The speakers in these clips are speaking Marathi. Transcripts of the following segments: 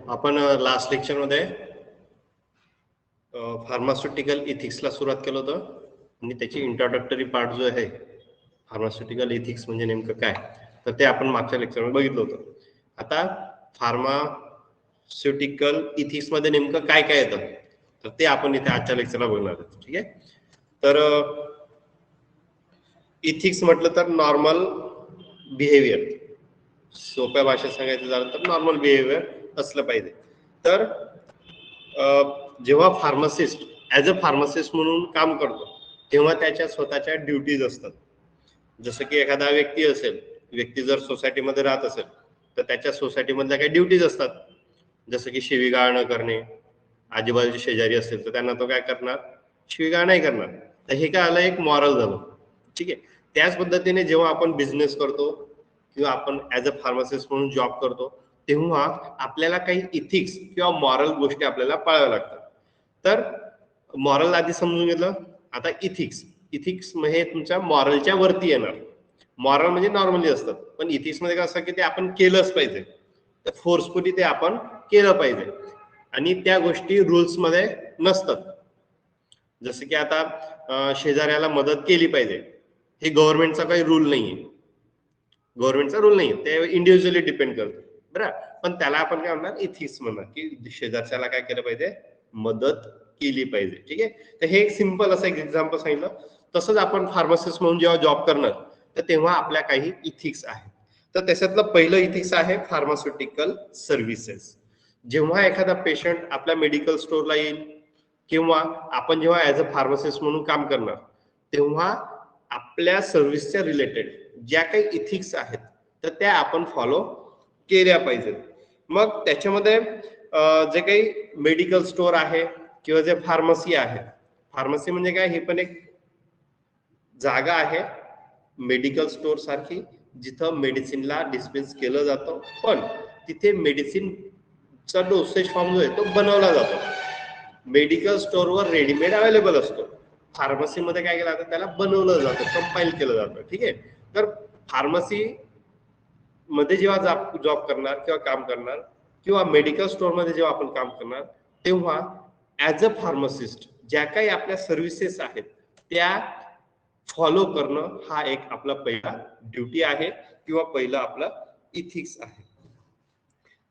आपण लास्ट लेक्चर मध्ये फार्मास्युटिकल इथिक्सला सुरुवात केलं होतं आणि त्याची इंट्रोडक्टरी पार्ट जो आहे फार्मास्युटिकल इथिक्स म्हणजे नेमकं काय तर ते आपण मागच्या लेक्चरमध्ये बघितलं होतं. आता फार्मास्युटिकल इथिक्स मध्ये नेमकं काय काय येतं तर ते आपण इथे आजच्या लेक्चरला बघणार आहोत. ठीक आहे. तर इथिक्स म्हटलं तर नॉर्मल बिहेवियर, सोप्या भाषेत सांगायचं झालं तर नॉर्मल बिहेवियर असलं पाहिजे. तर जेव्हा फार्मासिस्ट ऍज अ फार्मासिस्ट म्हणून काम करतो तेव्हा त्याच्या स्वतःच्या ड्युटीज असतात. जसं की एखादा व्यक्ती जर सोसायटीमध्ये राहत असेल तर त्याच्या सोसायटीमधल्या काही ड्युटीज असतात. जसं की शिवीगाळ न करणे, आजूबाजूचे शेजारी असेल तर त्यांना तो काय करणार, शिवीगाळ नाही करणार. तर हे काय आलं, एक मॉरल झालं. ठीक आहे. त्याच पद्धतीने जेव्हा आपण बिझनेस करतो किंवा आपण ऍज अ फार्मासिस्ट म्हणून जॉब करतो तेव्हा आपल्याला काही इथिक्स किंवा मॉरल गोष्टी आपल्याला पाळाव्या लागतात. तर मॉरल आधी समजून घेतलं. आता इथिक्स म्हणजे तुमच्या मॉरलच्या वरती येणार. मॉरल म्हणजे नॉर्मली असतात, पण इथिक्स मध्ये काय असं की ते आपण केलंच पाहिजे, फोर्सफुली ते आपण केलं पाहिजे आणि त्या गोष्टी रुल्स मध्ये नसतात. जसं की आता शेजाऱ्याला मदत केली पाहिजे, हे गव्हर्नमेंटचा काही रूल नाहीये. गव्हर्नमेंटचा रूल नाही, ते इंडिव्हिज्युअली डिपेंड करतं. बरं, पण त्याला आपण काय म्हणणार, इथिक्स म्हणणार की शेजारच्याला काय केलं पाहिजे, मदत केली पाहिजे. ठीक आहे. तर हे एक सिंपल असं एक एक्झाम्पल सांगितलं. तसंच आपण फार्मासिस्ट म्हणून जेव्हा जॉब करणार तर तेव्हा आपल्या काही इथिक्स आहेत. तर त्याच्यातलं पहिलं इथिक्स आहे फार्मास्युटिकल सर्व्हिसेस. जेव्हा एखादा पेशंट आपल्या मेडिकल स्टोअरला येईल किंवा आपण जेव्हा ऍज अ फार्मासिस्ट म्हणून काम करणार तेव्हा आपल्या सर्व्हिसच्या रिलेटेड ज्या काही इथिक्स आहेत तर त्या आपण फॉलो केल्या पाहिजेत. मग त्याच्यामध्ये जे काही मेडिकल स्टोअर आहे किंवा जे फार्मसी आहे, फार्मसी म्हणजे काय, हे पण एक जागा आहे मेडिकल स्टोअर सारखी जिथं मेडिसिनला डिस्पेन्स केलं जातं, पण तिथे मेडिसिनचा डोसेज फॉर्म जो आहे तो बनवला जातो. मेडिकल स्टोअरवर रेडीमेड अवेलेबल असतो, फार्मसीमध्ये काय केलं जातं, त्याला बनवलं जातं, कंपाईल केलं जातं. ठीक आहे. तर फार्मसी मध्ये जेव्हा जॉब करणार किंवा काम करणार किंवा मेडिकल स्टोअर मध्ये जेव्हा आपण काम करणार तेव्हा ऍज अ फार्मासिस्ट ज्या काही आपल्या सर्व्हिसेस आहेत त्या फॉलो करणं हा एक आपला पहिला ड्युटी आहे किंवा पहिला आपला इथिक्स आहे.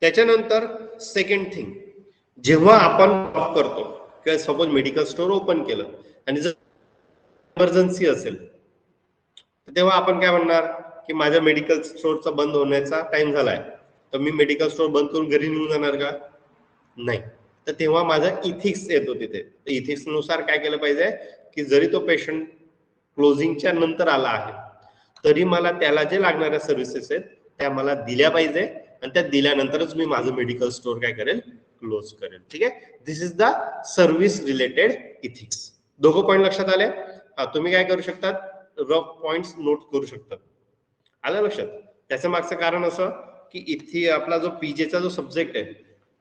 त्याच्यानंतर सेकंड थिंग, जेव्हा आपण जॉब करतो किंवा सपोज मेडिकल स्टोअर ओपन केलं आणि जर इमर्जन्सी असेल तेव्हा आपण काय म्हणणार की माझ्या मेडिकल स्टोअरचा बंद होण्याचा टाइम झालाय तर मी मेडिकल स्टोअर बंद करून घरी निघून जाणार का, नाही. तर तेव्हा माझा इथिक्स येतो तिथे. इथिक्स नुसार काय केलं पाहिजे की जरी तो पेशंट क्लोजिंगच्या नंतर आला आहे तरी मला त्याला जे लागणाऱ्या सर्व्हिसेस आहेत त्या मला दिल्या पाहिजे आणि त्या दिल्यानंतरच मी माझं मेडिकल स्टोअर काय करेल, क्लोज करेल. ठीक आहे. This is the service related ethics. दोघं पॉईंट लक्षात आले. तुम्ही काय करू शकतात, रफ पॉइंट्स नोट करू शकतात. आलं लक्षात. त्याच्या मागचं कारण असं की इथे आपला जो पीजेचा जो सब्जेक्ट आहे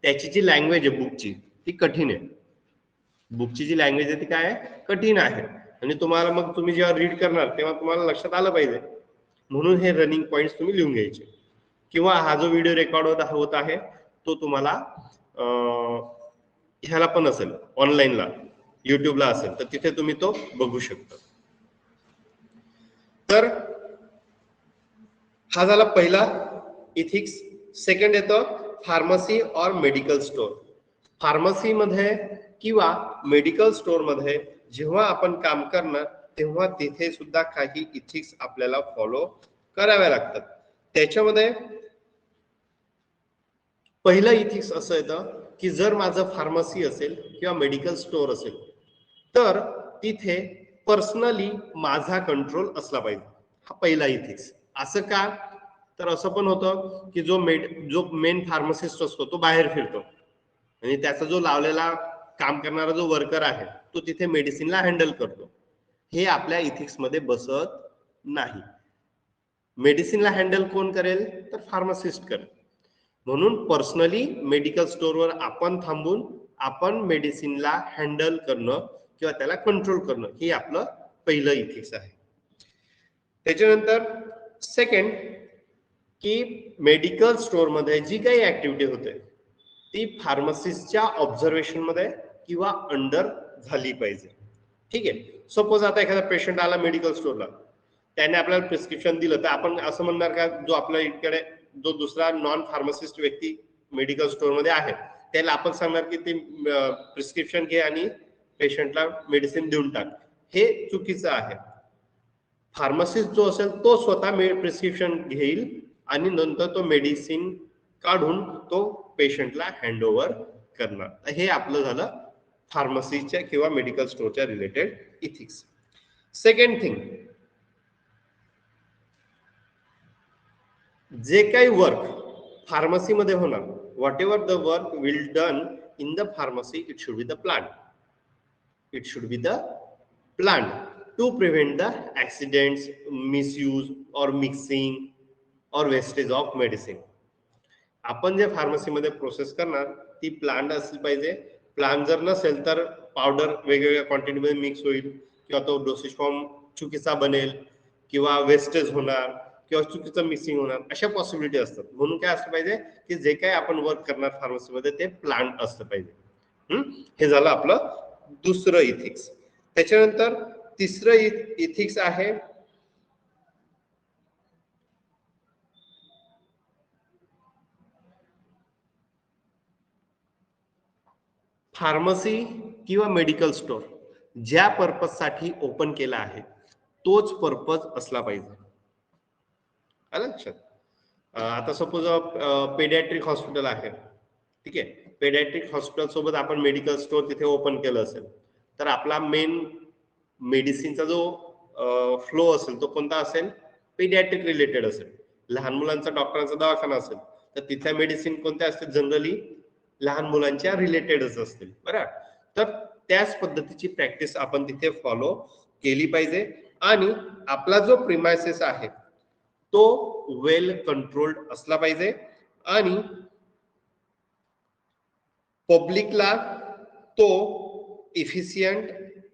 त्याची जी लँग्वेज आहे बुकची ती कठीण आहे. बुकची जी लँग्वेज आहे ती काय आहे, कठीण आहे. आणि तुम्हाला मग तुम्ही जेव्हा रीड करणार तेव्हा तुम्हाला लक्षात आलं पाहिजे, म्हणून हे रनिंग पॉइंट्स तुम्ही लिहून घ्यायचे. किंवा हा जो व्हिडिओ रेकॉर्ड होत आहे तो तुम्हाला ह्याला पण असेल, ऑनलाईनला युट्यूबला असेल तर तिथे तुम्ही तो बघू शकता. तर हा झाला पहिला इथिक्स. सेकंड येतं pharmacy or medical store. Pharmacy मध्ये किंवा मेडिकल स्टोअर मध्ये जेव्हा आपण काम करणार तेव्हा तिथे सुद्धा काही इथिक्स आपल्याला फॉलो कराव्या लागतात. त्याच्यामध्ये पहिलं इथिक्स असं येतं की जर माझं फार्मसी असेल किंवा मेडिकल स्टोअर असेल तर तिथे पर्सनली माझा कंट्रोल असला पाहिजे. हा पहिला इथिक्स. असं का, तर असं पण होतं की जो मेन फार्मासिस्ट असतो तो बाहेर फिरतो आणि त्याचा जो लावलेला काम करणारा जो वर्कर आहे तो तिथे मेडिसिनला हँडल करतो. हे आपल्या इथिक्स मध्ये बसत नाही. मेडिसिनला हँडल कोण करेल, तर फार्मासिस्ट करेल. म्हणून पर्सनली मेडिकल स्टोअरवर आपण थांबून आपण मेडिसिनला हँडल करणं किंवा त्याला कंट्रोल करणं हे आपलं पहिलं इथिक्स आहे. त्याच्यानंतर सेकंड की मेडिकल स्टोअर मध्ये जी काही ऍक्टिव्हिटी होते ती फार्मसिस्टच्या ऑब्झर्वेशन मध्ये किंवा अंडर झाली पाहिजे. ठीक आहे. सपोज आता एखादा पेशंट आला मेडिकल स्टोअरला, त्याने आपल्याला प्रिस्क्रिप्शन दिलं, तर आपण असं म्हणणार का जो आपल्या इकडे जो दुसरा नॉन फार्मासिस्ट व्यक्ती मेडिकल स्टोअर मध्ये आहे त्याला आपण सांगणार की ते प्रिस्क्रिप्शन घे आणि पेशंटला मेडिसिन देऊन टाक, हे चुकीचं आहे. फार्मासिस्ट जो असेल तो स्वतः प्रिस्क्रिप्शन घेईल आणि नंतर तो मेडिसिन काढून तो पेशंटला हँडओव्हर करणार. हे आपलं झालं फार्मसीच्या किंवा मेडिकल स्टोअरच्या रिलेटेड इथिक्स. सेकंड थिंग, जे काही वर्क फार्मसीमध्ये होणार, whatever the work will done in the pharmacy, it should be the plant. It should be the plant to prevent the accidents, misuse और मिक्सिंग और वेस्टेज ऑफ मेडिसिन. आपण जे फार्मसीमध्ये प्रोसेस करणार ती प्लांट असली पाहिजे. प्लांट जर नसेल तर पावडर वेगवेगळ्या क्वांटिटीमध्ये मिक्स होईल किंवा तो डोसेज फॉर्म चुकीचा बनेल किंवा वेस्टेज होणार किंवा चुकीचं मिक्सिंग होणार, अशा पॉसिबिलिटी असतात. म्हणून काय असलं पाहिजे की जे काही आपण वर्क करणार फार्मसीमध्ये ते प्लांट असलं पाहिजे. हे झालं आपलं दुसरं इथिक्स. त्याच्यानंतर तिसरं इथिक्स आहे फार्मसी किंवा मेडिकल स्टोअर ज्या पर्पज साठी ओपन केला आहे तोच पर्पज असला पाहिजे. आलं लक्षात? आता सपोज पेडियाट्रिक हॉस्पिटल आहे, ठीक आहे, पेडियाट्रिक हॉस्पिटल सोबत आपण मेडिकल स्टोअर तिथे ओपन केलं असेल तर आपला मेन मेडिसिनचा जो फ्लो असेल तो कोणता असेल? पेडियाट्रिक रिलेटेड असेल. लहान मुलांचा डॉक्टरांचा दवाखाना असेल तर तिथल्या मेडिसिन कोणत्या असतील? जनरली लहान मुलांच्या रिलेटेडच असतील. बरं, तर त्याच पद्धतीची प्रॅक्टिस आपण तिथे फॉलो केली पाहिजे आणि आपला जो प्रिमायसेस आहे तो वेल कंट्रोल्ड असला पाहिजे आणि पब्लिकला तो इफिशियंट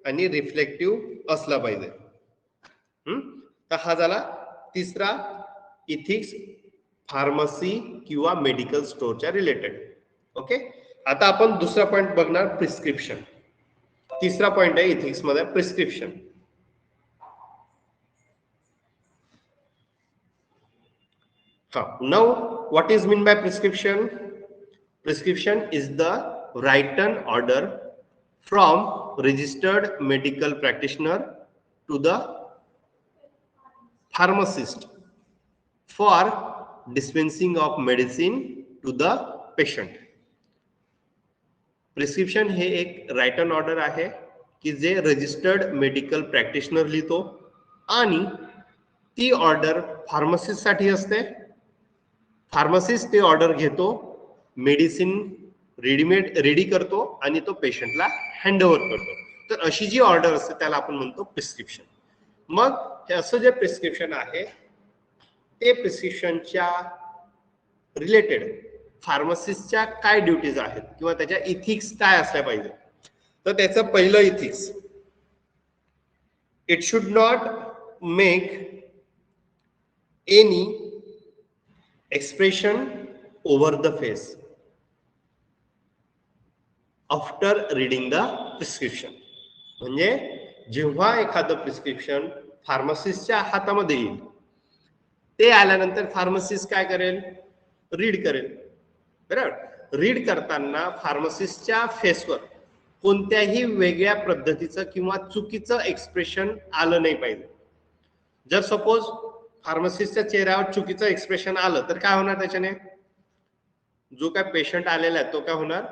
आणि रिफ्लेक्टिव्ह असला पाहिजे. तर हा झाला तिसरा इथिक्स फार्मसी किंवा मेडिकल स्टोअरच्या रिलेटेड. ओके, आता आपण दुसरा पॉइंट बघणार, प्रिस्क्रिप्शन. तिसरा पॉइंट आहे इथिक्स मध्ये prescription. Now what is mean by prescription? Prescription is the written order from registered medical practitioner to the pharmacist for dispensing of medicine to the patient. Prescription हे एक रायटन ऑर्डर आहे की जे रजिस्टर्ड मेडिकल प्रॅक्टिशनर लिहितो आणि ती ऑर्डर फार्मसिस्ट साठी असते. फार्मसिस्ट ते ऑर्डर घेतो, मेडिसिन रेडी करतो आणि तो पेशंटला हँडओव्हर करतो. तर अशी जी ऑर्डर असते त्याला आपण म्हणतो प्रिस्क्रिप्शन. मग हे असं जे प्रिस्क्रिप्शन आहे ते प्रिस्क्रिप्शनच्या रिलेटेड फार्मसिस्टच्या काय ड्युटीज आहेत किंवा त्याच्या इथिक्स काय असल्या पाहिजे. तर त्याचं पहिलं ethics, it should not make any expression over the face after reading the prescription. म्हणजे जेव्हा एखादं प्रिस्क्रिप्शन फार्मसिस्टच्या हातामध्ये येईल ते आल्यानंतर फार्मसिस्ट काय करेल? रीड करेल. बरोबर, रीड करताना फार्मसिस्टच्या फेसवर कोणत्याही वेगळ्या पद्धतीचं किंवा चुकीचं एक्सप्रेशन आलं नाही पाहिजे. जर सपोज फार्मसिस्टच्या चेहऱ्यावर चुकीचं एक्सप्रेशन आलं तर काय होणार? त्याच्याने जो काय पेशंट आलेला आहे तो काय होणार?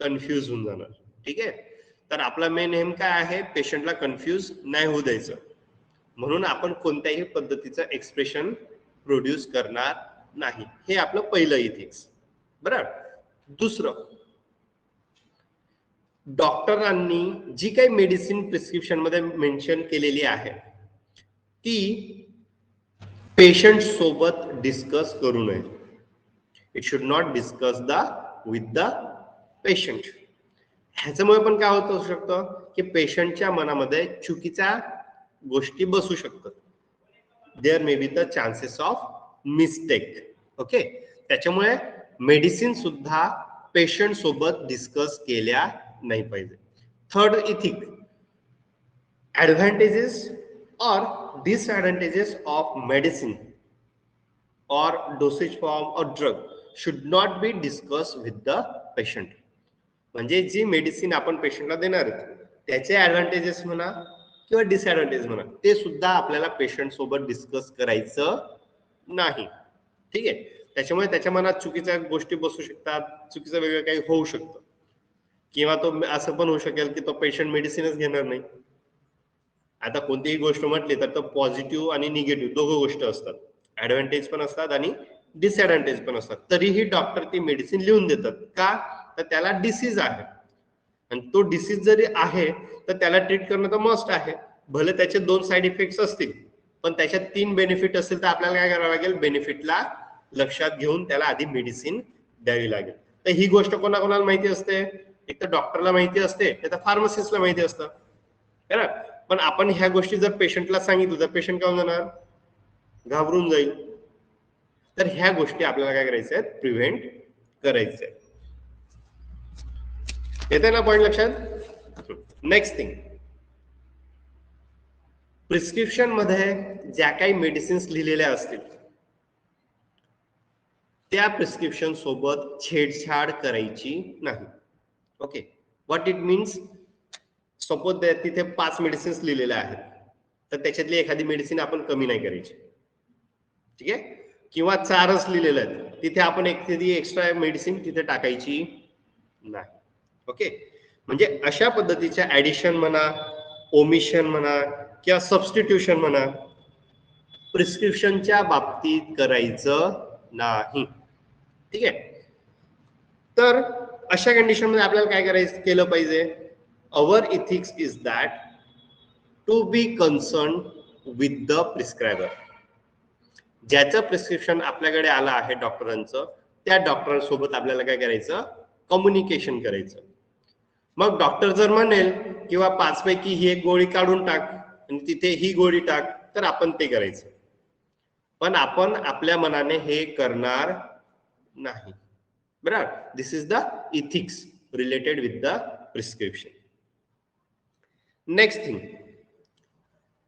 कन्फ्यूज होऊन जाणार. ठीक आहे, तर आपला मेन एम काय आहे? पेशंटला कन्फ्यूज नाही होऊ द्यायचं. म्हणून आपण कोणत्याही पद्धतीचं एक्सप्रेशन प्रोड्यूस करणार नाही. हे आपलं पहिलं इथिक्स. बरोबर. दुसरं, डॉक्टरांनी जी काही मेडिसिन प्रिस्क्रिप्शन मध्ये मेन्शन केलेली आहे ती पेशंट सोबत डिस्कस करू नये. It should not discuss with the patient. ह्याच्यामुळे पण काय होऊ शकतं की पेशंटच्या मनामध्ये चुकीच्या गोष्टी बसू शकतात. There may be the chances of mistake. Okay, त्याच्यामुळे मेडिसिन सुद्धा पेशंट सोबत डिस्कस केल्या नाही पाहिजे. Third ethic, advantages or disadvantages of medicine or dosage form or drug should not be discussed with the patient. म्हणजे जी मेडिसिन आपण पेशंटला देणार आहोत त्याचे ऍडव्हान्टेजेस म्हणा किंवा डिसएडव्हान्टेज म्हणा ते सुद्धा आपल्याला पेशंट सोबत डिस्कस करायचं नाही. ठीक आहे. त्याच्यामुळे त्याच्या मनात चुकीच्या गोष्टी बसू शकतात, चुकीचं वेगळं काही होऊ शकतं, किंवा तो असं पण होऊ शकेल की तो पेशंट मेडिसिनच घेणार नाही. आता कोणतीही गोष्ट म्हटली तर तो पॉझिटिव्ह आणि निगेटिव्ह दोघं गोष्ट असतात, ऍडव्हान्टेज पण असतात आणि डिसएडव्हान्टेज पण असतात. तरीही डॉक्टर ती मेडिसिन लिहून देतात का, तर त्याला डिसीज आहे आणि तो डिसीज जरी आहे तर त्याला ट्रीट करणं तर मस्ट आहे. भले त्याचे 2 साईड इफेक्ट्स असतील पण त्याच्यात 3 बेनिफिट असतील तर आपल्याला काय करावं लागेल, बेनिफिटला लक्षात घेऊन त्याला आधी मेडिसिन द्यावी लागेल. तर ही गोष्ट कोणाकोणाला माहिती असते, एक तर डॉक्टरला माहिती असते नाही तर फार्मासिस्टला माहिती असतं है ना. पण आपण ह्या गोष्टी जर पेशंटला सांगितलं तर पेशंट काय होणार, घाबरून जाईल. तर ह्या गोष्टी आपल्याला काय करायच्या आहेत, प्रिव्हेंट करायच्या आहेत. येते ना पॉइंट लक्षात. नेक्स्ट थिंग, प्रिस्क्रिप्शन मध्ये ज्या काही मेडिसिन्स लिहिलेल्या असतील त्या प्रिस्क्रिप्शन सोबत छेडछाड करायची नाही. Okay, what it means, suppose तिथे 5 मेडिसिन्स लिहिलेल्या आहेत तर त्याच्यातली एखादी मेडिसिन आपण कमी नाही करायची. ठीक आहे, किंवा 4च लिहिलेलं आहेत तिथे आपण एखादी एक्स्ट्रा मेडिसिन तिथे टाकायची नाही. ओके, म्हणजे अशा पद्धतीच्या ऍडिशन म्हणा, ओमिशन म्हणा किंवा सबस्टिट्यूशन म्हणा प्रिस्क्रिप्शनच्या बाबतीत करायचं नाही. ठीक आहे. तर अशा कंडिशन मध्ये आपल्याला काय करायचं केलं पाहिजे, our ethics is that to be concern with the prescriber. ज्याचं प्रिस्क्रिप्शन आपल्याकडे आलं आहे डॉक्टरांचं, त्या डॉक्टरांसोबत आपल्याला काय करायचं, कम्युनिकेशन करायचं. मग डॉक्टर जर म्हणेल किंवा 5 पैकी ही एक गोळी काढून टाक आणि तिथे ही गोळी टाक तर आपण ते करायचं. पण आपण आपल्या मनाने हे करणार नाही. बरोबर. This is the ethics related with the prescription. Next thing,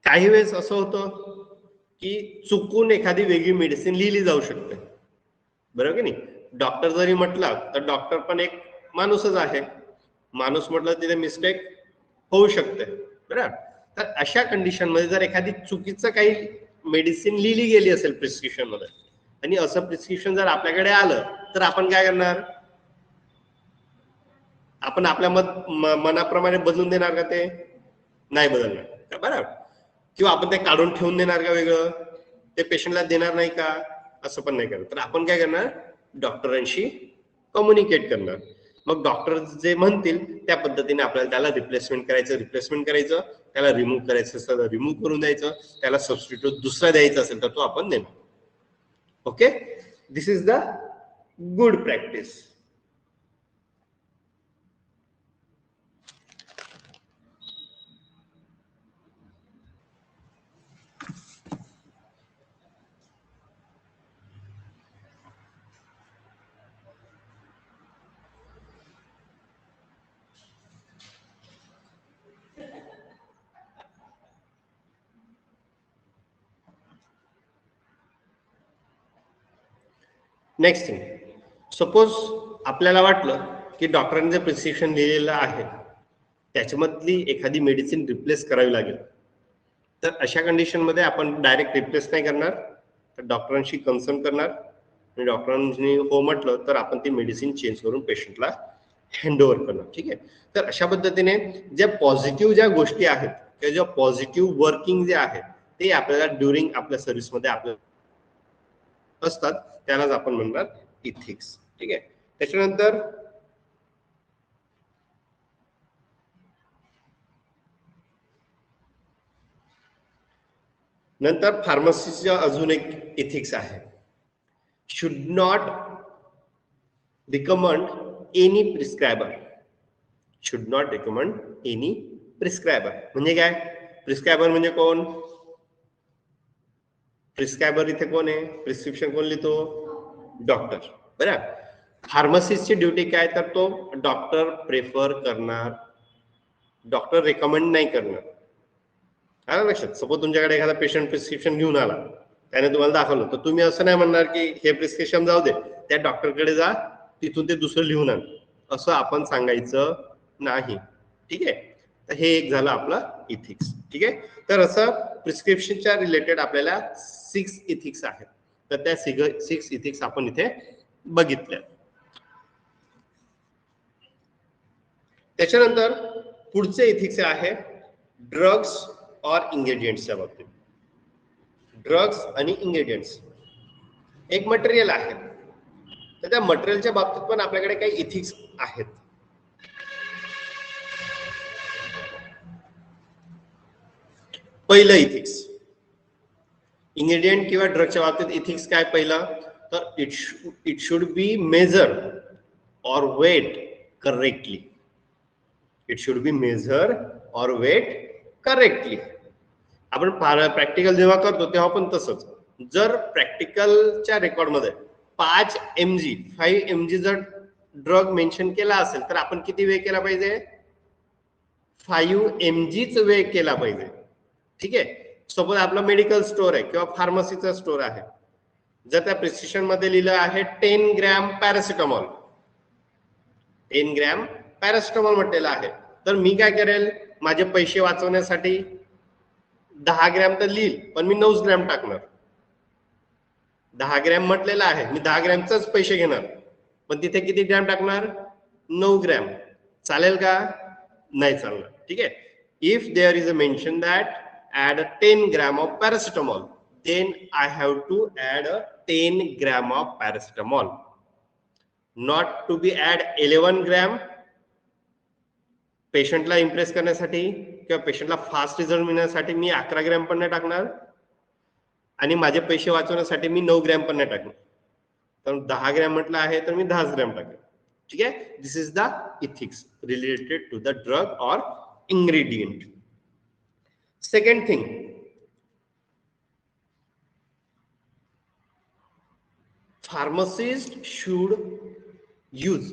काही वेळेस असं होतं की चुकून एखादी वेगळी मेडिसिन लिहिली जाऊ शकते, बरोबर की नाही. डॉक्टर जरी म्हटला तर डॉक्टर पण एक माणूसच आहे, माणूस म्हटलं तिथे मिस्टेक होऊ शकते. बरोबर. तर अशा कंडिशन मध्ये जर एखादी चुकीचं काही मेडिसिन लिहिली गेली असेल प्रिस्क्रिप्शन मध्ये आणि असं प्रिस्क्रिप्शन जर आपल्याकडे आलं तर आपण काय करणार, आपण आपल्या मनाप्रमाणे बदलून देणार का, ते नाही बदलणार. बरोबर. किंवा आपण ते काढून ठेवून देणार का वेगळं, ते पेशंटला देणार नाही का, असं पण नाही करणार. तर आपण काय करणार, डॉक्टरांशी कम्युनिकेट करणार. मग डॉक्टर जे म्हणतील त्या पद्धतीने आपल्याला त्याला रिप्लेसमेंट करायचं, त्याला रिमूव्ह करायचं असेल तर रिमूव्ह करून द्यायचं, त्याला सबस्टिट्यूट दुसरा द्यायचा असेल तर तो आपण देणार. Okay, this is the good practice. Next thing, suppose आपल्याला वाटलं की डॉक्टरांनी जे प्रिस्क्रिप्शन लिहिलेलं आहे त्याच्यामधली एखादी मेडिसिन रिप्लेस करावी लागेल, तर अशा कंडिशन मध्ये आपण डायरेक्ट रिप्लेस नाही करणार, तर डॉक्टरांशी कन्सर्न करणार आणि डॉक्टरांनी हो म्हटलं तर आपण ती मेडिसिन चेंज करून पेशंटला हँडओव्हर करणार. ठीक आहे. तर अशा पद्धतीने ज्या पॉझिटिव्ह ज्या गोष्टी आहेत किंवा ज्या पॉझिटिव्ह वर्किंग जे आहे ते आपल्याला ड्युरिंग आपल्या सर्व्हिसमध्ये आपल्याला असतात, त्यालाच आपण म्हणणार इथिक्स. ठीक आहे. त्याच्यानंतर फार्मसीचा अजून एक इथिक्स आहे, should not recommend any prescriber. Should not recommend any prescriber म्हणजे काय, प्रिस्क्रायबर म्हणजे कोण, प्रिस्क्रायबर इथे कोण आहे, प्रिस्क्रिप्शन कोण लिहितो, डॉक्टर. बरोबर. फार्मसिस्टची ड्युटी काय, तर तो डॉक्टर प्रेफर करणार, डॉक्टर रेकमेंड नाही करणार. आलं लक्षात? सपोज तुमच्याकडे एखादा पेशंट प्रिस्क्रिप्शन घेऊन आला, त्याने तुम्हाला दाखवलं, तर तुम्ही असं नाही म्हणणार की हे प्रिस्क्रिप्शन जाऊ दे, त्या डॉक्टरकडे जा, तिथून ते दुसरं लिहून आण, असं आपण सांगायचं नाही. ठीक आहे? तर हे एक झालं आपलं इथिक्स. ठीक आहे? तर असं प्रिस्क्रिप्शनच्या रिलेटेड आपल्याला 6 इथिक्स आहेत. तर त्या 6 इथिक्स आपण इथे बघितल्या. त्याच्यानंतर पुढचे इथिक्स आहे ड्रग्स और इंग्रेडियंट्सच्या बाबतीत. ड्रग्स आणि इंग्रेडियंट्स एक मटेरियल आहे, तर त्या मटेरियलच्या बाबतीत पण आपल्याकडे काही इथिक्स आहेत. पहिलं इथिक्स, इंग्रेडियंट किंवा ड्रगच्या बाबतीत इथिक्स काय पहिलं, तर it should be measure or weight correctly. It should be measure or weight correctly. आपण प्रॅक्टिकल जेव्हा करतो तेव्हा पण तसंच, जर प्रॅक्टिकलच्या रेकॉर्डमध्ये 5 mg जर ड्रग मेन्शन केला असेल, तर आपण किती वे केला पाहिजे, 5 mgच वे केला पाहिजे. ठीक आहे? सपोज आपला मेडिकल स्टोअर आहे किंवा फार्मसीचा स्टोअर आहे, जर त्या प्रिस्क्रिप्शन मध्ये लिहिलं आहे 10 ग्रॅम पॅरासिटामॉल, 10 ग्रॅम पॅरासिटामॉल म्हटलेलं आहे, तर मी काय करेल, माझे पैसे वाचवण्यासाठी 10 ग्रॅम तर लिहिल, पण मी 9 ग्रॅम टाकणार. 10 ग्रॅम म्हटलेलं आहे, मी 10 ग्रॅमचेच पैसे घेणार, पण तिथे किती ग्रॅम टाकणार, 9 ग्रॅम. चालेल का? नाही चालणार. ठीक आहे? If there is a mention that add 10 gram of paracetamol, then I have to add a 10 gram of paracetamol, not to be add 11 gram. पेशंटला इम्प्रेस करण्यासाठी किंवा पेशंटला फास्ट रिझल्ट मिळण्यासाठी मी 11 ग्रॅम पण नाही टाकणार, आणि माझे पैसे वाचवण्यासाठी मी 9 ग्रॅम पण नाही टाकणार. तर 10 ग्रॅम म्हटलं आहे, तर मी 10 ग्रॅम टाकेल. ठीक आहे? This is the ethics related to the drug और ingredient. Second thing, pharmacist should use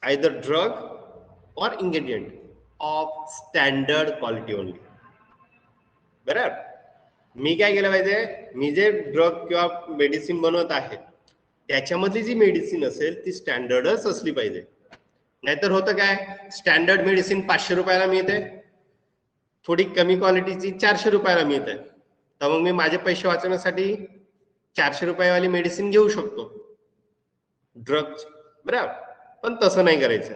either drug or ingredient of standard quality only. बरोबर? मी काय केलं पाहिजे, मी जे ड्रग किंवा मेडिसिन बनवत आहे त्याच्यामधली जी मेडिसिन असेल ती स्टँडर्डच असली पाहिजे. नाहीतर होतं काय, स्टँडर्ड मेडिसिन 500 रुपयाला मिळते, थोडी कमी क्वालिटीची 400 रुपयाला मिळते, तर मग मी माझे पैसे वाचवण्यासाठी 400 रुपयावाली मेडिसिन घेऊ शकतो ड्रग. बरोबर? पण तसं नाही करायचं.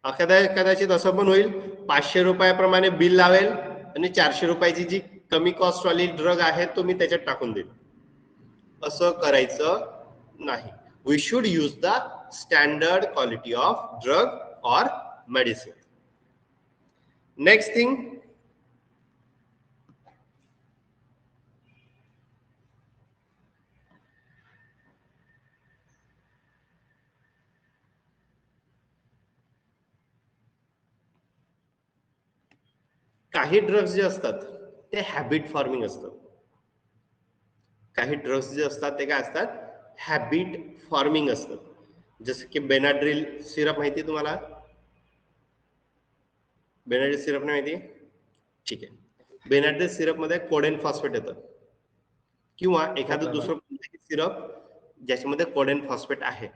कदाचित असं पण होईल, 500 रुपयाप्रमाणे बिल लावेल आणि 400 रुपयाची जी कमी कॉस्ट वाली ड्रग आहे तो मी त्याच्यात टाकून देईल. असं करायचं नाही. We should use the standard quality of drug or medicine. Next thing, काही ड्रग्स जे असतात ते हॅबिट फॉर्मिंग असतात. काही ड्रग्स जे असतात ते काय असतात, हॅबिट फॉर्मिंग असतात. जसं की बेनाड्रिल सिरप माहिती तुम्हाला? बेनाड्रिल सिरप नाही माहिती? ठीक आहे. बेनाड्रिल सिरप मध्ये कोडेन फॉस्फेट येतं, किंवा एखादं दुसरं सिरप ज्याच्यामध्ये कोडेन फॉस्फेट आहे.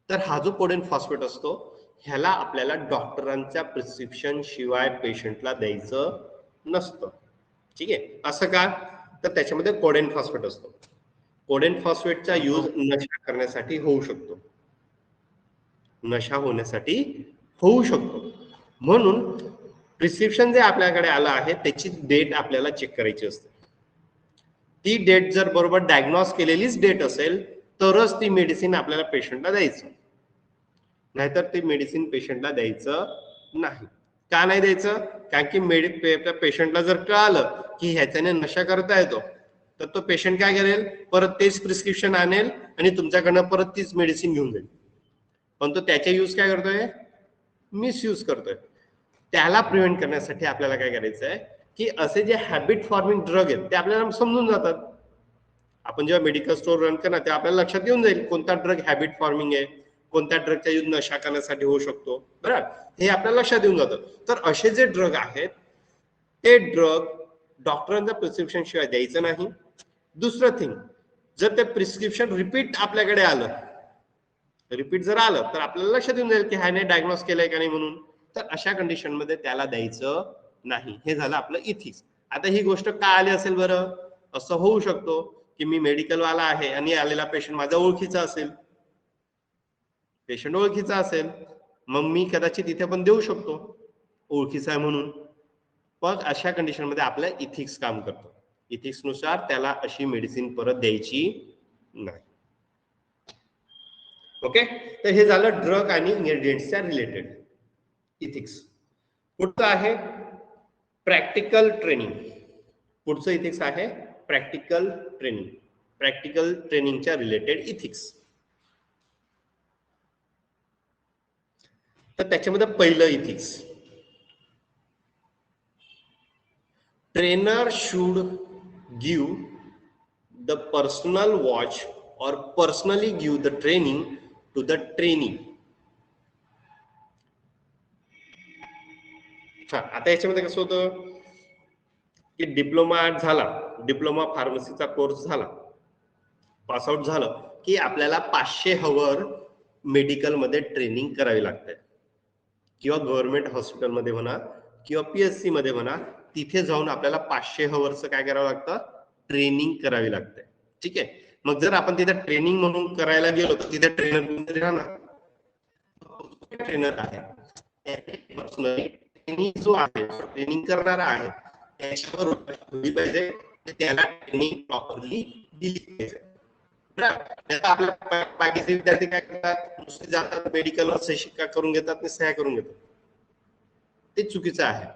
तर हा जो कोडेन फॉस्फेट असतो ह्याला आपल्याला डॉक्टरांच्या प्रिस्क्रिप्शन शिवाय पेशंटला द्यायचं नसतं. ठीक आहे? असं का? तर त्याच्यामध्ये कोडेन फॉस्फेट असतो. कोडेन फॉस्फेटचा यूज नशा करण्यासाठी होऊ शकतो, नशा होण्यासाठी होऊ शकतो. म्हणून प्रिस्क्रिप्शन जे आपल्याकडे आलं आहे त्याची डेट आपल्याला चेक करायची असते. ती डेट जर बरोबर डायग्नोज केलेलीच डेट असेल तरच ती मेडिसिन आपल्याला पेशंटला द्यायचं, नाहीतर ती मेडिसिन पेशंटला द्यायचं नाही. का नाही द्यायचं? कारण की पेशंटला जर कळालं की ह्याच्याने नशा करता येतो तर तो पेशंट काय करेल, परत तेच प्रिस्क्रिप्शन आणेल आणि तुमच्याकडनं परत तीच मेडिसिन घेऊन जाईल. पण तो त्याचे यूज काय करतोय, मिसयूज करतोय. त्याला प्रिव्हेंट करण्यासाठी आपल्याला काय करायचं आहे की असे जे हॅबिट फॉर्मिंग ड्रग आहेत ते आपल्याला समजून जातात. आपण जेव्हा मेडिकल स्टोअर रन करणार तेव्हा आपल्याला लक्षात येऊन जाईल कोणता ड्रग हॅबिट फॉर्मिंग आहे, कोणत्या ड्रगचा यूज नशा करण्यासाठी होऊ शकतो, बरोबर, हे आपल्याला लक्षात येऊन जातं. तर असे जे ड्रग आहेत ते ड्रग डॉक्टरांच्या प्रिस्क्रिप्शन शिवाय द्यायचं नाही. दुसरं थिंग, जर ते प्रिस्क्रिप्शन रिपीट आपल्याकडे आलं, रिपीट जर आलं तर आपल्याला लक्षात येऊन जाईल की ह्याने डायग्नोस केलंय का नाही म्हणून, तर अशा कंडिशन मध्ये त्याला द्यायचं नाही. हे झालं आपलं इथिक्स. आता ही गोष्ट का आली असेल बरं? असं होऊ शकतो की मी मेडिकल वाला आहे आणि आलेला पेशंट माझा ओळखीचा असेल, पेशंट ओळखीचा असेल, मग मी कदाचित इथे पण देऊ शकतो ओळखीचा आहे म्हणून. मग अशा कंडिशन मध्ये आपल्या इथिक्स काम करतो. इथिक्स नुसार त्याला अशी मेडिसिन परत द्यायची नाही. ओके, तर हे झालं ड्रग आणि इंग्रेडियंट्सच्या रिलेटेड इथिक्स. पुढचं आहे प्रॅक्टिकल ट्रेनिंग. पुढचं इथिक्स आहे प्रॅक्टिकल ट्रेनिंग. प्रॅक्टिकल ट्रेनिंगच्या रिलेटेड इथिक्स. तर त्याच्यामध्ये पहिलं ethics, trainer should give the personal watch or personally give the training to the trainee. आता याच्यामध्ये कसं होतं की डिप्लोमा झाला, डिप्लोमा फार्मसीचा कोर्स झाला, पासआउट झालं की आपल्याला 500 हवर मेडिकल मध्ये ट्रेनिंग करावी लागते, किंवा गव्हर्नमेंट हॉस्पिटलमध्ये म्हणा किंवा पीएचसी मध्ये म्हणा, तिथे जाऊन आपल्याला 500 हवरचं काय करावं लागतं, ट्रेनिंग करावी लागते. ठीक आहे. मग जर आपण तिथे ट्रेनिंग म्हणून करायला गेलो तर तिथे ट्रेनर कोणतरी राहणार, ट्रेनर आहे पर्सनली जो आहे ट्रेनिंग करणारा आहे त्याच्यावर पाहिजे, त्याला ट्रेनिंग प्रॉपरली दिली पाहिजे. आपल्या बाकीचे विद्यार्थी काय करतात, नुसते जातात मेडिकलवर सही शिक्का करून घेतात आणि सह्या करून घेतात, ते चुकीचं आहे.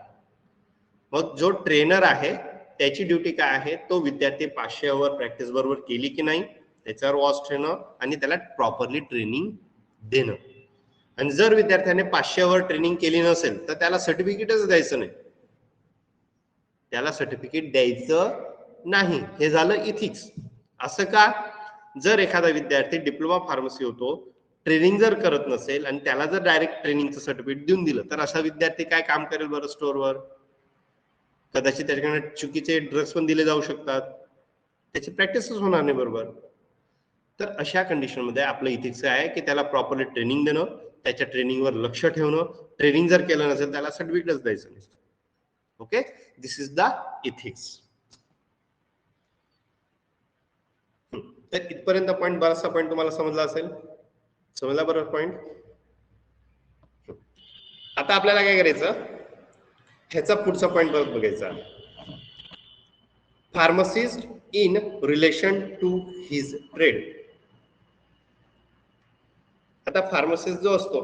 मग जो ट्रेनर आहे त्याची ड्युटी काय आहे, तो विद्यार्थी 500 आवर प्रॅक्टिस बरोबर केली की नाही त्याच्यावर वॉच ठेवणं आणि त्याला प्रॉपरली ट्रेनिंग देणं. आणि जर विद्यार्थ्याने 500 आवर ट्रेनिंग केली नसेल तर त्याला सर्टिफिकेटच द्यायचं नाही, त्याला सर्टिफिकेट द्यायचं नाही. हे झालं इथिक्स. असं का? जर एखादा विद्यार्थी डिप्लोमा फार्मसी होतो, ट्रेनिंग जर करत नसेल आणि त्याला जर डायरेक्ट ट्रेनिंगचं सर्टिफिकेट देऊन दिलं तर असा विद्यार्थी काय काम करेल बरं स्टोअरवर? कदाचित त्याच्याकडे चुकीचे ड्रग्स पण दिले जाऊ शकतात, त्याची प्रॅक्टिसच होणार नाही बरोबर. तर अशा कंडिशन मध्ये आपलं इथिक्स आहे की त्याला प्रॉपरली ट्रेनिंग देणं, त्याच्या ट्रेनिंगवर लक्ष ठेवणं, ट्रेनिंग जर केलं नसेल त्याला सर्टिफिकेटच द्यायचं नाही. Okay, this is the ethics. तर इथपर्यंत पॉईंट, बराचसा पॉईंट तुम्हाला समजला असेल, समजला बरोबर पॉईंट. आता आपल्याला काय करायचं, ह्याचा पुढचा पॉईंट बघायचा, pharmacist in relation to his trade. आता फार्मासिस्ट जो असतो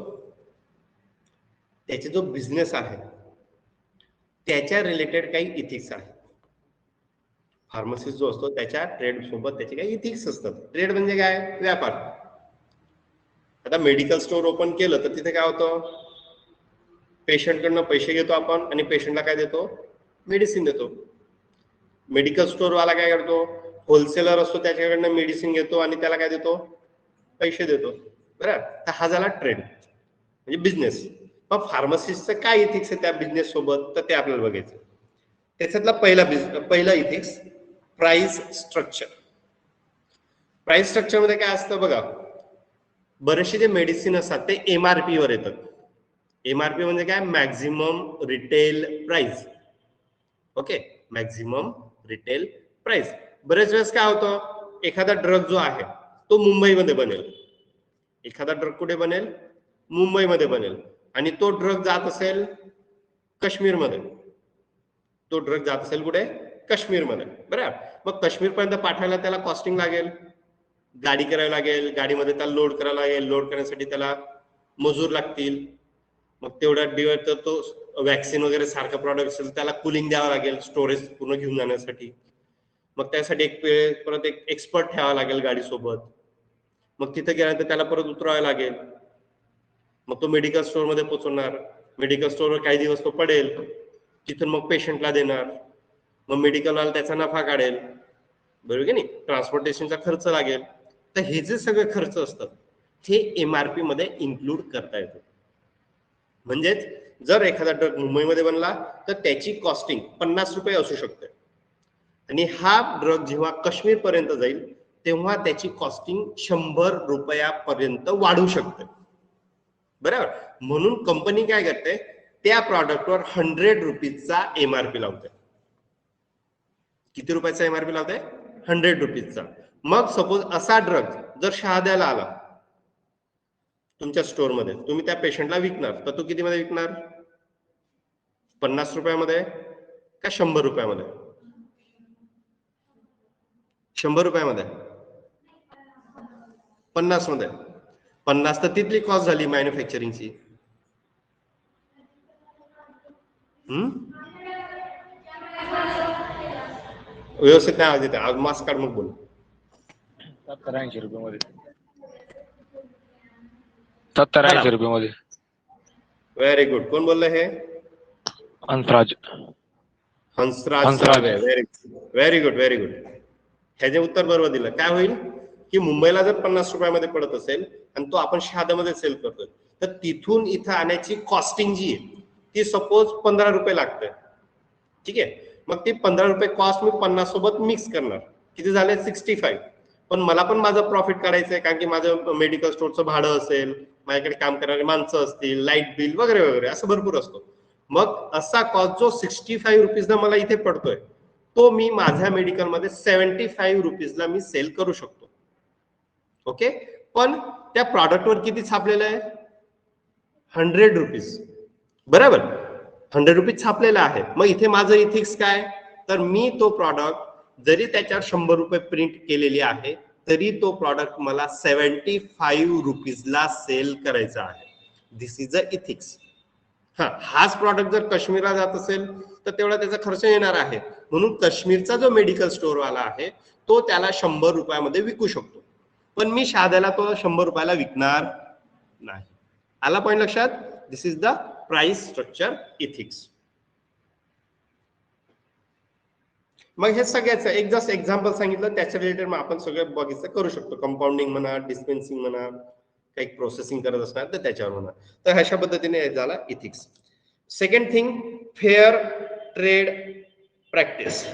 त्याचे जो बिझनेस आहे त्याच्या रिलेटेड काही इथिक्स आहेत. फार्मासिस्ट जो असतो त्याच्या ट्रेड सोबत त्याचे काही इथिक्स असतात. ट्रेड म्हणजे काय, व्यापार. आता मेडिकल स्टोअर ओपन केलं तर तिथे काय होतं, पेशंटकडनं पैसे घेतो आपण आणि पेशंटला काय देतो, मेडिसिन देतो. मेडिकल स्टोअर वाला काय करतो, होलसेलर असतो त्याच्याकडनं मेडिसिन घेतो आणि त्याला काय देतो, पैसे देतो, बरोबर. तर हा झाला ट्रेड म्हणजे बिझनेस. मग फार्मसिस्टचं काय इथिक्स आहे त्या बिझनेस सोबत, तर ते आपल्याला बघायचं. त्याच्यातला पहिला ethics price structure. Price structure मध्ये काय असतं बघा, बरेचसे जे मेडिसिन असतात ते एमआरपी वर येतात. एमआरपी म्हणजे काय, maximum retail price. Okay, maximum retail price. बरेच वेळेस काय होतं, एखादा ड्रग जो आहे तो मुंबईमध्ये बनेल, एखादा ड्रग कुठे बनेल, मुंबईमध्ये बनेल, आणि तो ड्रग जात असेल काश्मीरमध्ये, तो ड्रग जात असेल कुठे, काश्मीरमध्ये, बरोबर. मग काश्मीर पर्यंत पाठवायला त्याला कॉस्टिंग लागेल, गाडी करावी लागेल, गाडीमध्ये त्याला लोड करायला लागेल, लोड करण्यासाठी त्याला मजूर लागतील, मग तेवढा दिवस तर तो वॅक्सिन वगैरे सारखं प्रॉडक्ट असेल त्याला कुलिंग द्यावं लागेल स्टोरेज पूर्ण घेऊन जाण्यासाठी. मग त्यासाठी परत एक एक्सपर्ट ठेवावा लागेल गाडी सोबत. मग तिथे गेल्यानंतर त्याला परत उतरावं लागेल, मग तो मेडिकल स्टोअर मध्ये पोहोचवणार, मेडिकल स्टोअरवर काही दिवस तो पडेल, तिथून मग पेशंटला देणार, मग मेडिकल वाला त्याचा नफा काढेल, बरोबर की नाही, ट्रान्सपोर्टेशनचा खर्च लागेल. तर हे जे सगळे खर्च असतात हे एमआरपी मध्ये इन्क्लूड करता येतात. म्हणजेच जर एखादा ड्रग मुंबईमध्ये बनला तर त्याची कॉस्टिंग 50 रुपये असू शकते, आणि हा ड्रग जेव्हा काश्मीर पर्यंत जाईल तेव्हा त्याची कॉस्टिंग 100 रुपयापर्यंत वाढू शकते. बरोबर. म्हणून कंपनी काय करते, त्या प्रॉडक्टवर 100 रुपीजचा एमआरपी लावते. किती रुपयाचा एमआरपी लावते? 100 रुपीजचा. मग सपोज असा ड्रग जर शहाद्याला आला तुमच्या स्टोअर मध्ये, तुम्ही त्या पेशंटला विकणार, तर तो किती मध्ये विकणार? 50 रुपयामध्ये का 100 रुपयामध्ये? 100 रुपयामध्ये. 50 मध्ये. 50 तर तिथली कॉस्ट झाली मॅन्युफॅक्चरिंगची. व्यवस्थित नाही आवाज येते, आज मास्क काढ मग बोल. 70-80 रुपयामध्ये. 70-80 रुपयामध्ये. Very good. कोण बोललं हे? Hansraj. Hansraj. Very good very good. ह्याचे उत्तर बरोबर दिलं. काय होईल की मुंबईला जर 50 रुपयामध्ये पडत असेल आणि तो आपण शहाद्यामध्ये सेल करतोय, तर तिथून इथं आणायची कॉस्टिंग जी आहे ती सपोज 15 रुपये लागते. ठीक आहे. मग ती 15 रुपये कॉस्ट मी 50 सोबत मिक्स करणार, किती झाले? 65. पण मला पण माझं प्रॉफिट काढायचं आहे, कारण की माझं मेडिकल स्टोअरचं भाडं असेल, माझ्याकडे काम करणारी माणसं असतील, लाईट बिल वगैरे वगैरे असं भरपूर असतो. मग असा कॉस्ट जो 65 रुपीजला मला इथे पडतोय तो मी माझ्या मेडिकलमध्ये 75 रुपीजला मी सेल करू शकतो. ओके. पण त्या प्रॉडक्टवर किती छापलेलं आहे? 100 रुपीज. बरोबर. 100 रुपीज छापलेला आहे. मग इथे माझं इथिक्स काय? तर मी तो प्रॉडक्ट जरी त्याच्यावर 100 रुपये प्रिंट केलेली आहे तरी तो प्रॉडक्ट मला 75 रुपीजला सेल करायचा आहे. This is a ethics. हाच प्रॉडक्ट जर काश्मीरला जात असेल तर तेवढा त्याचा खर्च येणार आहे, म्हणून काश्मीरचा जो मेडिकल स्टोअर वाला आहे तो त्याला 100 रुपयामध्ये विकू शकतो, पण मी शहाद्याला तो 100 रुपयाला विकणार नाही. आला पॉइंट लक्षात? This is the price structure ethics. मग हे सगळ्याचं एक जस्ट एक्झाम्पल सांगितलं, त्याच्या रिलेटेड मग आपण सगळं बघितलं करू शकतो. कंपाऊंडिंग म्हणा, डिस्पेन्सिंग म्हणा, काही प्रोसेसिंग करत असणार तर त्याच्यावर म्हणा. तर अशा पद्धतीने झाला ethics. Second thing, fair trade practice.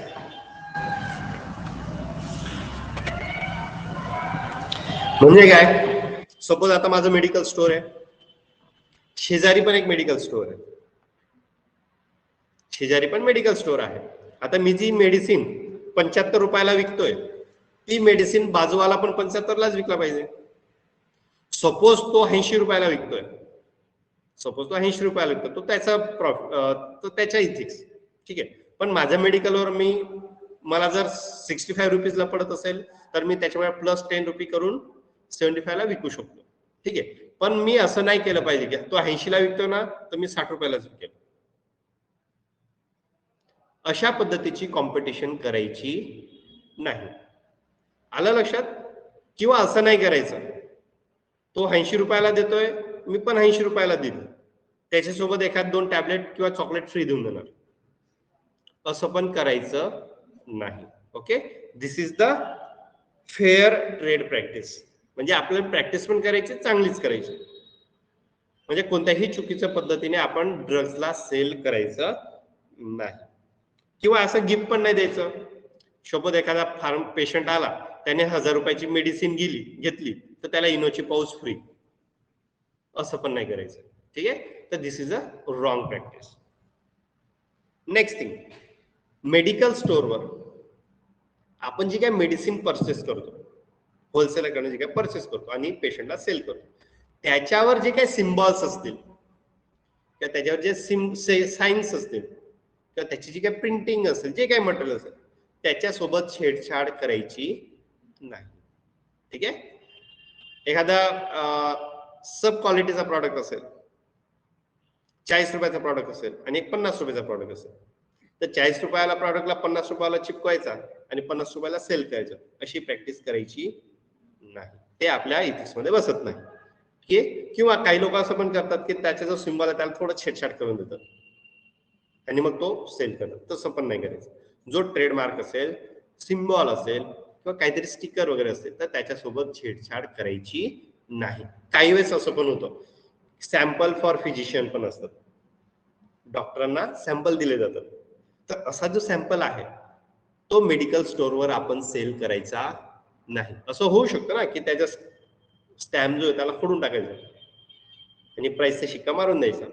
म्हणजे काय? सपोज आता माझं मेडिकल स्टोअर आहे, शेजारी पण एक मेडिकल स्टोअर आहे, शेजारी पण मेडिकल स्टोअर आहे. आता मी जी मेडिसिन 75 रुपयाला विकतोय ती मेडिसिन बाजूवाला पण 75 लाच विकला पाहिजे. सपोज तो 80 रुपयाला विकतोय, सपोज तो 80 रुपयाला विकतो, तो त्याचा प्रॉफिट, तो त्याच्या इथिक्स. ठीक आहे. पण माझ्या मेडिकलवर मला जर 65 रुपीजला पडत असेल तर मी त्याच्यामुळे प्लस 10 रुपये करून 75 ला विकू शकतो. ठीक आहे. पण मी असं नाही केलं पाहिजे की तो 80 ला विकतो ना तर मी 60 रुपयालाच विकेल. अशा पद्धतीची कॉम्पिटिशन करायची नाही. आलं लक्षात? किंवा असं नाही करायचं, तो 80 रुपयाला देतोय, मी पण 80 रुपयाला दिलं, त्याच्यासोबत एखाद 2 टॅबलेट किंवा चॉकलेट फ्री देऊन देणार, असं पण करायचं नाही. Okay. This is the fair trade practice. म्हणजे आपल्याला प्रॅक्टिस पण करायची, चांगलीच करायची. म्हणजे कोणत्याही चुकीच्या पद्धतीने आपण ड्रग्सला सेल करायचं नाही. किंवा असं गिफ्ट पण नाही द्यायचं. सपोज एखादा फार्म पेशंट आला, त्याने 1000 रुपयाची मेडिसिन घेतली तर त्याला इनोची पाऊच फ्री, असं पण नाही करायचं. ठीक आहे. तर this is a wrong practice. Next thing, medical स्टोअरवर आपण जी काय मेडिसिन परचेस करतो, होलसेलरकडून जे काय परचेस करतो आणि पेशंटला सेल करतो, त्याच्यावर जे काही सिम्बॉल्स असतील किंवा त्याच्यावर जे सायन्स असतील किंवा त्याची जी काही प्रिंटिंग असेल, जे काही मटेरियल असेल, त्याच्यासोबत छेडछाड करायची नाही. ठीक आहे. एखादा सब क्वालिटीचा प्रॉडक्ट असेल, 40 रुपयाचा प्रॉडक्ट असेल आणि एक 50 रुपयाचा प्रॉडक्ट असेल, तर 40 रुपयाला प्रॉडक्टला 50 रुपयाला चिपकवायचा आणि 50 रुपयाला सेल करायचं, अशी प्रॅक्टिस करायची नाही. ते आपल्या इथिक्स मध्ये बसत नाही. किंवा काही लोक असं पण करतात की त्याचा जो सिम्बॉल आहे त्याला थोडं छेडछाड करून देतात आणि मग तो सेल करतात. तसं पण नाही करायचं. जो ट्रेडमार्क असेल सिम्बॉल असेल किंवा काहीतरी स्टिकर वगैरे असेल तर त्याच्यासोबत छेडछाड करायची नाही. काही वेळेस असं पण होतं, सॅम्पल फॉर फिजिशियन पण असतात, डॉक्टरांना सॅम्पल दिले जातात. तर असा जो सॅम्पल आहे तो मेडिकल स्टोअरवर आपण सेल करायचा नाही. असं होऊ शकतं ना की त्याच्या स्टॅम्प जो आहे त्याला फोडून टाकायचा आणि प्राइसचा शिक्का मारून द्यायचा,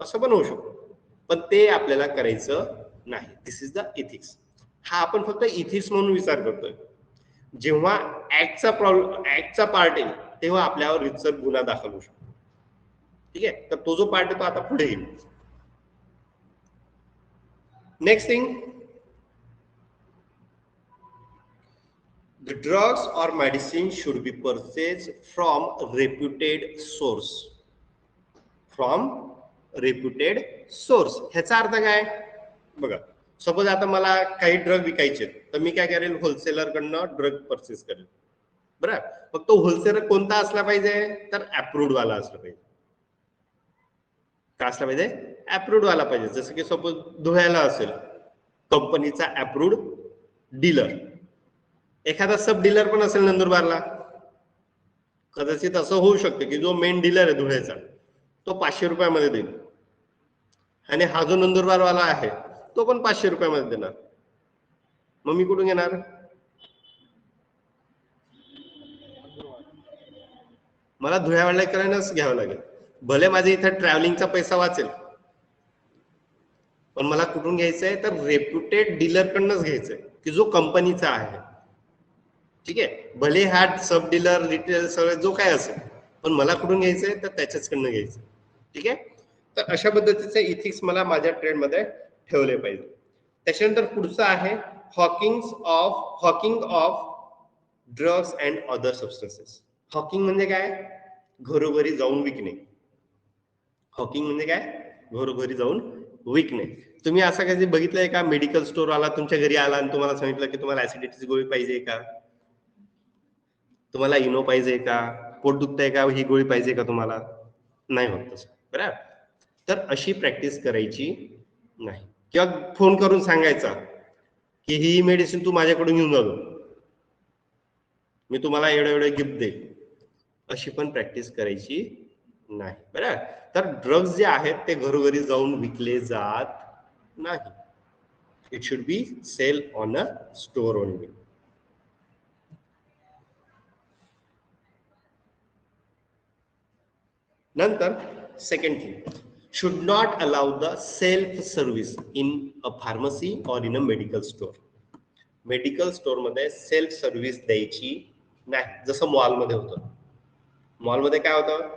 असं पण होऊ शकतं. पण ते आपल्याला करायचं नाही. दिस इज द इथिक्स. हा आपण फक्त इथिक्स म्हणून विचार करतोय. जेव्हा ऍक्टचा पार्ट येईल तेव्हा आपल्यावर रितसर गुन्हा दाखल होऊ शकतो. ठीक आहे, तर तो जो पार्ट आहे तो आता पुढे येईल. Next thing, the drugs or medicine should be purchased from reputed source. From reputed source ह्याचा अर्थ काय बघा, सपोज आता मला काही ड्रग विकायचे तर मी काय करेल, होलसेलर कडनं ड्रग परचेस करेल. बरं, मग तो होलसेलर कोणता असला पाहिजे, तर अप्रूव्ड वाला असला पाहिजे. का असला पाहिजे, अप्रूव्ड वाला पाहिजे. जसं की सपोज धुळ्याला असेल कंपनीचा अप्रूव्ड डीलर, एखादा सब डीलर पण असेल नंदुरबारला, कदाचित असं होऊ शकतं की जो मेन डीलर आहे धुळ्याचा तो 500 रुपयामध्ये देईल आणि हा जो नंदुरबारवाला आहे तो पण 500 रुपयामध्ये देणार. मग मी कुठून घेणार, मला धुळ्यावाल्याकडूनच घ्यावं लागेल. भले माझे इथं ट्रॅव्हलिंगचा पैसा वाचेल पण मला कुठून घ्यायचंय, तर रेप्युटेड डीलर कडनंच घ्यायचंय की जो कंपनीचा आहे. ठीक आहे, भले हा सब डीलर रिटेल सगळं जो काय असेल पण मला कुठून घ्यायचंय, तर त्याच्याचकडनं घ्यायचं. ठीक आहे, तर अशा पद्धतीचे इथिक्स मला माझ्या ट्रेडमध्ये ठेवले पाहिजे. त्याच्यानंतर पुढचं आहे Hawking of drugs and other substances. Hawking म्हणजे काय, घरोघरी जाऊन विकणे. हॉकिंग म्हणजे काय, घरोघरी जाऊन विकणे. तुम्ही असं कधी बघितलंय का, मेडिकल स्टोर वाला तुमच्या घरी आला आणि तुम्हाला सांगितलं की तुम्हाला ऍसिडिटीची गोळी पाहिजे का, तुम्हाला इनो पाहिजे का, पोट दुखतंय का, ही गोळी पाहिजे का तुम्हाला, नाही होत तसं. बरोबर, तर अशी प्रॅक्टिस करायची नाही. किंवा फोन करून सांगायचा की ही मेडिसिन तू माझ्याकडून घेऊन जातो, मी तुम्हाला एवढे गिफ्ट देईल, अशी पण प्रॅक्टिस करायची नाही. बरोबर, तर ड्रग्ज जे आहेत ते घरोघरी जाऊन विकले जात नाही. It should be sell on a store only. नंतर second thing, should not allow the self service in a pharmacy or in a medical store. Medical store मध्ये सेल्फ सर्व्हिस द्यायची नाही. जसं मॉलमध्ये होतं, मॉलमध्ये काय होतं,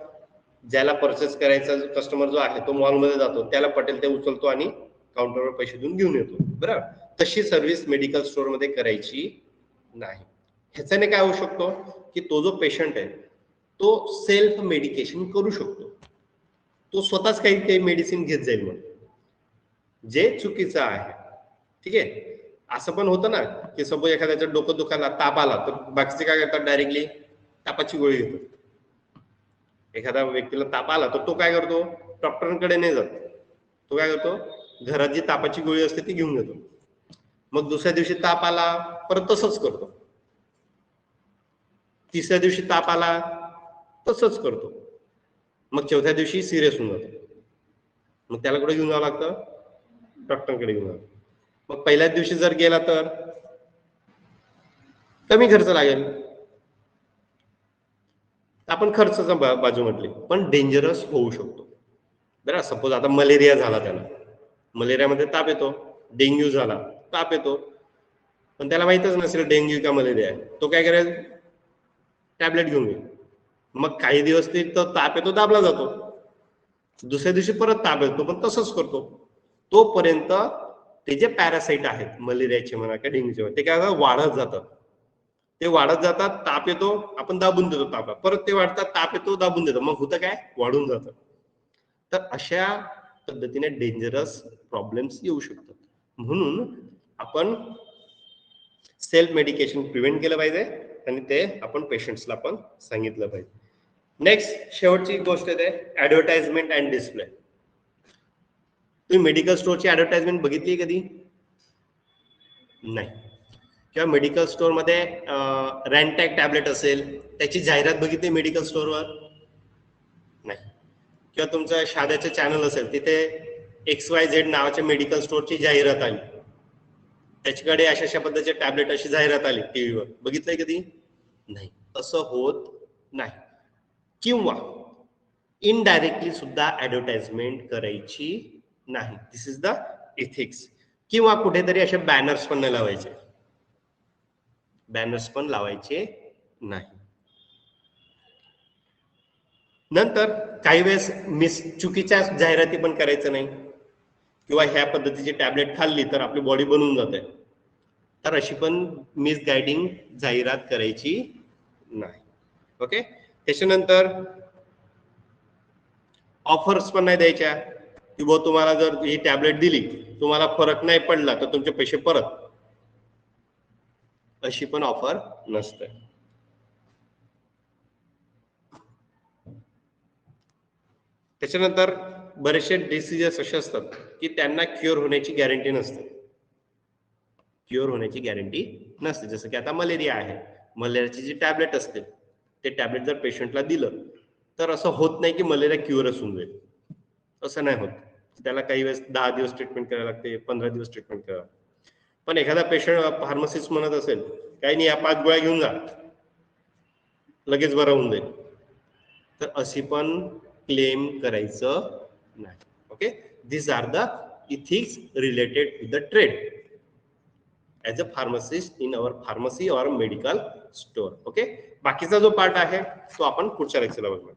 ज्याला परचेस करायचा कस्टमर जो आहे तो मॉलमध्ये जातो, त्याला पटेल ते उचलतो आणि काउंटरवर पैसे देऊन घेऊन येतो. बरोबर, तशी सर्व्हिस मेडिकल स्टोर मध्ये करायची नाही. ह्याच्याने काय होऊ शकतो की तो जो पेशंट आहे तो सेल्फ मेडिकेशन करू शकतो, तो स्वतःच काही मेडिसिन घेत जाईल म्हणून, जे चुकीचं आहे. ठीक आहे, असं पण होतं ना की सपोज एखाद्याचं डोकं दुखायला, ताप आला, तर बाकीचे काय करतात, डायरेक्टली तापाची गोळी घेतात. एखाद्या व्यक्तीला ताप आला तर तो काय करतो, डॉक्टरांकडे नाही जात, तो काय करतो, घरात जी तापाची गोळी असते ती घेऊन येतो. मग दुसऱ्या दिवशी ताप आला परत तसंच करतो, तिसऱ्या दिवशी ताप आला तसंच करतो, मग चौथ्या दिवशी सिरियस होऊन जातो. मग त्याला कुठे घेऊन जावं लागतं, डॉक्टरांकडे घेऊन जावं. मग पहिल्याच दिवशी जर गेला तर कमी खर्च लागेल, आपण खर्चाचा बाजू म्हटली, पण डेंजरस होऊ शकतो. बरं, सपोज आता मलेरिया झाला, त्याला मलेरियामध्ये ताप येतो, डेंग्यू झाला ताप येतो, पण त्याला माहितच नसेल डेंग्यू का मलेरिया आहे, तो काय करेल, टॅबलेट घेऊन येईल. मग काही दिवस ते ताप येतो, दाबला जातो, दुसऱ्या दिवशी परत ताप येतो, पण तसंच करतो. तोपर्यंत ते जे पॅरासाइट आहेत मलेरियाचे म्हणा किंवा डेंग्यूचे म्हणा, ते काय वाढत जातात, ते वाढत जातात, ताप येतो, आपण दाबून देतो तापा, परत ते वाढतात, ताप येतो, दाबून देतो, मग होतं काय, वाढून जातं. तर अशा पद्धतीने डेंजरस प्रॉब्लेम्स येऊ शकतात. म्हणून आपण सेल्फ मेडिकेशन प्रिव्हेंट केलं पाहिजे आणि ते आपण पेशंट्सला पण सांगितलं पाहिजे. नेक्स्ट शेवटची गोष्ट आहे ऍडव्हर्टाइजमेंट अँड डिस्प्ले. तुम्ही मेडिकल स्टोअरची ऍडव्हर्टाइजमेंट बघितली कधी? नाही. किंवा मेडिकल स्टोअर मध्ये रॅन्टॅक टॅबलेट असेल, त्याची जाहिरात बघितली मेडिकल स्टोअरवर? नाही. किंवा तुमचं शाद्याचं चॅनल असेल, तिथे XYZ नावाच्या मेडिकल स्टोअरची जाहिरात आली, त्याच्याकडे अशा पद्धतीचे टॅबलेट अशी जाहिरात आली टीव्हीवर, बघितलंय कधी? नाही. असं होत नाही. किंवा इनडायरेक्टली सुद्धा ऍडव्हर्टाइजमेंट करायची नाही. दिस इज द इथिक्स. किंवा कुठेतरी असे बॅनर्स पण नाही लावायचे, बॅनर्स पण लावायचे नाही. नंतर काही वेळेस चुकीच्या जाहिराती पण करायचं नाही, किंवा ह्या पद्धतीची टॅबलेट खाल्ली तर आपली बॉडी बनून जाते, तर अशी पण मिसगायडिंग जाहिरात करायची नाही. ओके. त्याच्यानंतर ऑफर्स पण नाही द्यायच्या, की बुवा तुम्हाला जर ही टॅबलेट दिली, तुम्हाला फरक नाही पडला तर तुमचे पैसे परत, अशी पण ऑफर नसते. त्याच्यानंतर बरेचसे डिसीजेस असे असतात की त्यांना क्युअर होण्याची गॅरंटी नसते. क्युअर होण्याची गॅरंटी नसते. जसं की आता मलेरिया आहे, मलेरियाची जी टॅबलेट असते, ते टॅबलेट जर पेशंटला दिलं तर असं होत नाही की मलेरिया क्युअर होऊन जाईल, असं नाही होत. त्याला काही वेळेस 10 दिवस ट्रीटमेंट करायला लागते, 15 दिवस ट्रीटमेंट करावं. पण एखादा पेशंट फार्मसिस्ट म्हणत असेल काही नाही, या 5 गोळ्या घेऊन जा, लगेच बरं होऊन जाईल, तर अशी पण क्लेम करायचं नाही. Okay. This are the ethics related to the trade as a pharmacist in our pharmacy or medical store. Okay. बाकीचा जो पार्ट आहे तो आपण पुढच्या लेक्चरला बघू.